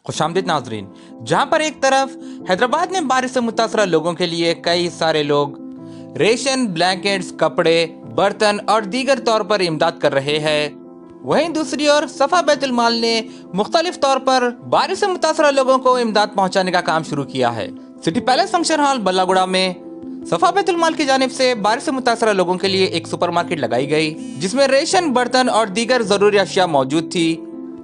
खुशामदीद नाजरीन, जहां पर एक तरफ हैदराबाद में बारिश से मुतासरा लोगों के लिए कई सारे लोग रेशन, ब्लैंकेट्स, कपड़े, बर्तन और दीगर तौर पर इमदाद कर रहे हैं, वहीं दूसरी ओर सफा बैतुल माल ने मुख्तलिफ तौर पर बारिश से मुतासरा लोगों को इमदाद पहुंचाने का काम शुरू किया है। City palace function hall Ballaguda में सफा बैतुल माल की जानिब से बारिश से मुतासरा लोगों के लिए एक सुपरमार्केट लगाई गई, जिसमें रेशन, बर्तन और दीगर जरूरी अशिया मौजूद थी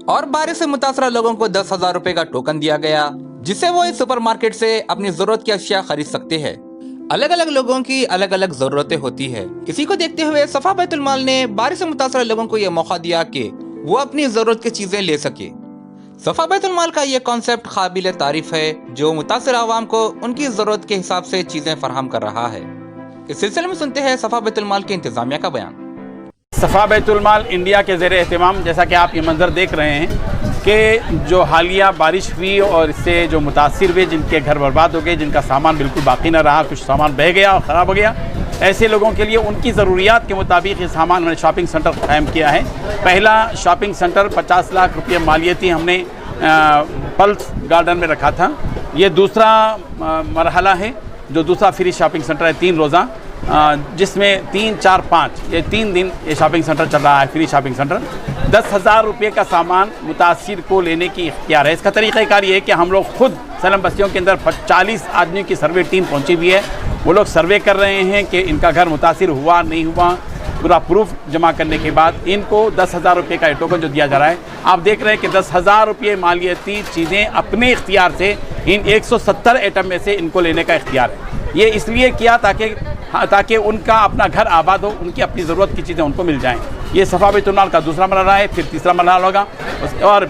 और बारिश से मुतासरा लोगों को 10,000 रुपए का टोकन दिया गया, जिससे वो इस सुपरमार्केट से अपनी जरूरत की अशिया खरीद सकते हैं। अलग अलग लोगों की अलग अलग जरूरतें होती है। इसी को देखते हुए सफा बैतुल माल ने बारिश से मुतासरा लोगों को यह मौका दिया कि वो अपनी जरूरत की चीजें ले सके। सफा बैतुल माल का ये कॉन्सेप्ट काबिल तारीफ है, जो मुतासर आवाम को उनकी जरूरत के हिसाब से चीजें फराहम कर रहा है। इस सिलसिले में सुनते हैं सफा बैतुल माल के इंतजामिया का बयान। सफा बैतुल माल इंडिया के ज़ेर एहतमाम, जैसा कि आप ये मंजर देख रहे हैं कि जो हालिया बारिश हुई और इससे जो मुतासिर हुए, जिनके घर बर्बाद हो गए, जिनका सामान बिल्कुल बाकी न रहा, कुछ सामान बह गया और ख़राब हो गया, ऐसे लोगों के लिए उनकी ज़रूरियात के मुताबिक ये सामान हमने शॉपिंग सेंटर कायम किया है। पहला शॉपिंग सेंटर 50 लाख रुपये मालियती हमने पल्स गार्डन में रखा था। ये दूसरा मरहला है, जो दूसरा फ्री शॉपिंग सेंटर है 3 रोज़ा, जिसमें 3, 4, 5 ये 3 दिन ये शॉपिंग सेंटर चल रहा है, फ्री शॉपिंग सेंटर। 10,000 रुपये का सामान मुतासिर को लेने की इख्तियार है। इसका तरीक़ाकार ये है कि हम लोग खुद सलम बस्तियों के अंदर 40 आदमी की सर्वे टीम पहुंची हुई है। वो लोग सर्वे कर रहे हैं कि इनका घर मुतासिर हुआ नहीं हुआ। पूरा प्रूफ जमा करने के बाद इनको 10,000 रुपये का टोकन जो दिया जा रहा है, आप देख रहे हैं कि 10,000 रुपये मालियती चीज़ें अपने इख्तियार से इन 170 आइटम में से इनको लेने का इख्तियार है। ये इसलिए किया ताकि उनका अपना घर आबाद हो, उनकी अपनी ज़रूरत की चीज़ें उनको मिल जाएं। ये सफा बैतुल माल का दूसरा मरहला है। फिर तीसरा मरहला होगा। और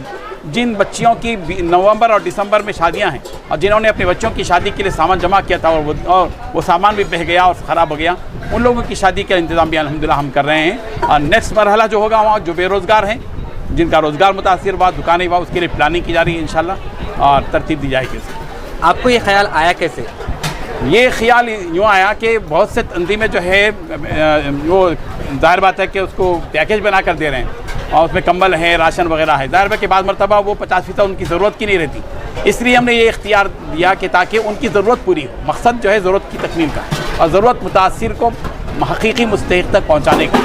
जिन बच्चियों की नवंबर और दिसंबर में शादियां हैं और जिन्होंने अपने बच्चों की शादी के लिए सामान जमा किया था और वो सामान भी बह गया और ख़राब हो गया, उन लोगों की शादी का इंतज़ाम भी अल्हम्दुलिल्लाह हम कर रहे हैं। और नेक्स्ट मरहला जो होगा, वहाँ जो बेरोज़गार हैं, जिनका रोज़गार मुतासिर हुआ, दुकानें हुआ, उसके लिए प्लानिंग की जा रही है इंशाल्लाह, और तरतीब दी जाएगी। आपको ये ख्याल आया कैसे? ये ख्याल यूँ आया कि बहुत से तंजीमें जो है वो ज़ाहिर बात है कि उसको पैकेज बना कर दे रहे हैं और उसमें कंबल है, राशन वगैरह है। ज़ाहिर है कि बाद मरतबा वो 50% उनकी ज़रूरत की नहीं रहती। इसलिए हमने ये इख्तियार दिया कि ताकि उनकी ज़रूरत पूरी हो। मकसद जो है ज़रूरत की तकमील का और ज़रूरत मुतासिर को हकीकी मुस्तहिक़ तक पहुँचाने का।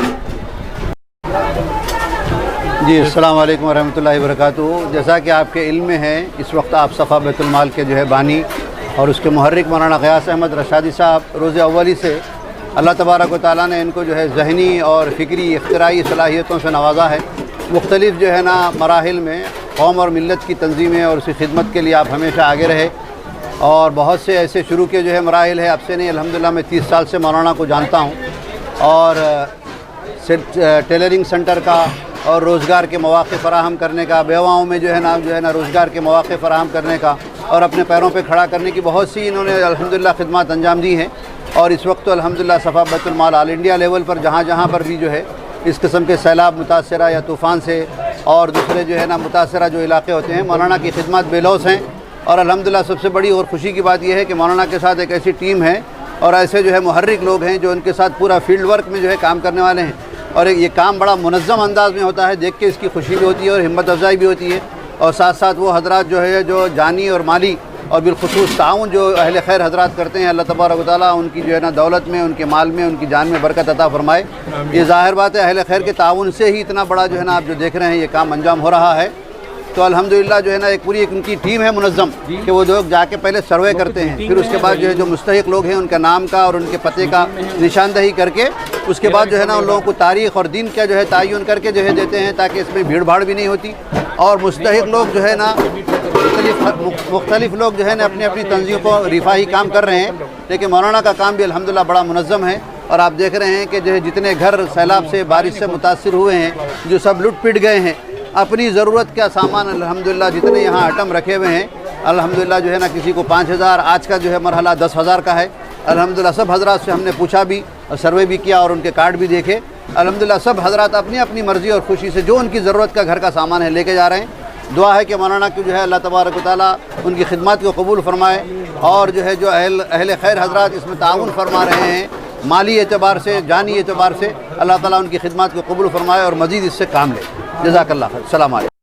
जी, अस्सलाम वालेकुम वरहमतुल्लाहि वबरकातुहू। जैसा कि आपके इल्म में है, इस वक्त आप सफ़ा बैतुल माल के जो है बानी और उसके मुहर्रिक मौलाना ग़ियास अहमद रशादी साहब रोज़े अव्वली से अल्लाह तबारक व तआला ने इनको जो है ज़हनी और फ़िक्री इख्तिराई सलाहियतों से नवाजा है। मुख्तलिफ़ जो है ना मराहिल में कौम और मिल्लत की तंजीमें और उसकी खिदमत के लिए आप हमेशा आगे रहे। और बहुत से ऐसे शुरू के जो है मराहिल है, अब से नहीं, अल्हम्दुलिल्लाह मैं 30 साल से मौलाना को जानता हूँ। और टेलरिंग सेंटर का और रोज़गार के मौक़े फ़राहम करने का, बेवाओं में जो है ना रोज़गार के मौक़े फ़राहम करने का और अपने पैरों पे खड़ा करने की बहुत सी इन्होंने अल्हम्दुलिल्लाह खिदमत अंजाम दी हैं। और इस वक्त तो अल्हम्दुलिल्लाह सफ़ा बैतुल माल ऑल इंडिया लेवल पर जहाँ पर भी जो है इस किस्म के सैलाब मुतासरा या तूफ़ान से और दूसरे जो है ना मुतासरा जो इलाके होते हैं, मौलाना की खिदमत बेलौस हैं। और अल्हम्दुलिल्लाह सबसे बड़ी और ख़ुशी की बात यह है कि मौलाना के साथ एक ऐसी टीम है और ऐसे जो है मुहर्रिक लोग हैं जो उनके साथ पूरा फील्ड वर्क में जो है काम करने वाले हैं। और ये काम बड़ा मुनज़्ज़म अंदाज़ में होता है, देख के इसकी खुशी भी होती है और हिम्मत अफ़ज़ाई भी होती है। और साथ साथ वो हज़रात जो है जो जानी और माली और बिलख़ुसूस ताउन जो अहले खैर हज़रात करते हैं, अल्लाह तबारक व तआला उनकी जो है ना दौलत में, उनके माल में, उनकी जान में बरकत अता फ़रमाए। ये ज़ाहिर बात है, अहले खैर के ताउन से ही इतना बड़ा जो है ना आप जो देख रहे हैं ये काम अंजाम हो रहा है। तो अल्हम्दुलिल्लाह जो है ना एक पूरी उनकी टीम है मुनज़्ज़म, कि वो लोग जाके पहले सर्वे करते हैं, फिर उसके बाद जो है जो मुस्तहिक़ लोग हैं उनका नाम का और उनके पते का निशानदही करके उसके बाद जो है ना उन लोगों को तारीख़ और दिन का जो है तयन करके जो है देते हैं, ताकि इसमें भीड़ भाड़ भी नहीं होती। और मुस्तहिक़ लोग जो है ना मुख्तलिफ़ लोग जो है ना अपनी अपनी तंजीम को रिफाही काम कर रहे हैं, लेकिन मौलाना का काम भी अल्हम्दुलिल्लाह बड़ा मुनज़्ज़म है। और आप देख रहे हैं कि जो है जितने घर सैलाब से, बारिश से मुतासिर हुए हैं, जो सब लुट पिट गए हैं, अपनी ज़रूरत का सामान अल्हम्दुलिल्लाह जितने यहाँ आइटम रखे हुए हैं, अल्हम्दुलिल्लाह जो है ना किसी को 5,000, आज का जो है मरहला 10,000 का है। अल्हम्दुलिल्लाह सब हज़रात से हमने पूछा भी और सर्वे भी किया और उनके कार्ड भी देखे। अल्हम्दुलिल्लाह सब हज़रात अपनी अपनी मर्ज़ी और खुशी से जो उनकी ज़रूरत का घर का सामान है लेके जा रहे हैं। दुआ है कि मौलाना की जो है अल्लाह तबारक व तआला उनकी खिदमत को कबूल फ़रमाए और जो है जो अहले खैर हज़रात इसमें ताउन फरमा रहे हैं माली एतबार से, जानी एतबार से, अल्लाह ताला उनकी खिदमत को कबूल फ़रमाए और मज़ीद इससे काम ले। जज़ाकल्लाह खैर। अस्सलाम वालेकुम।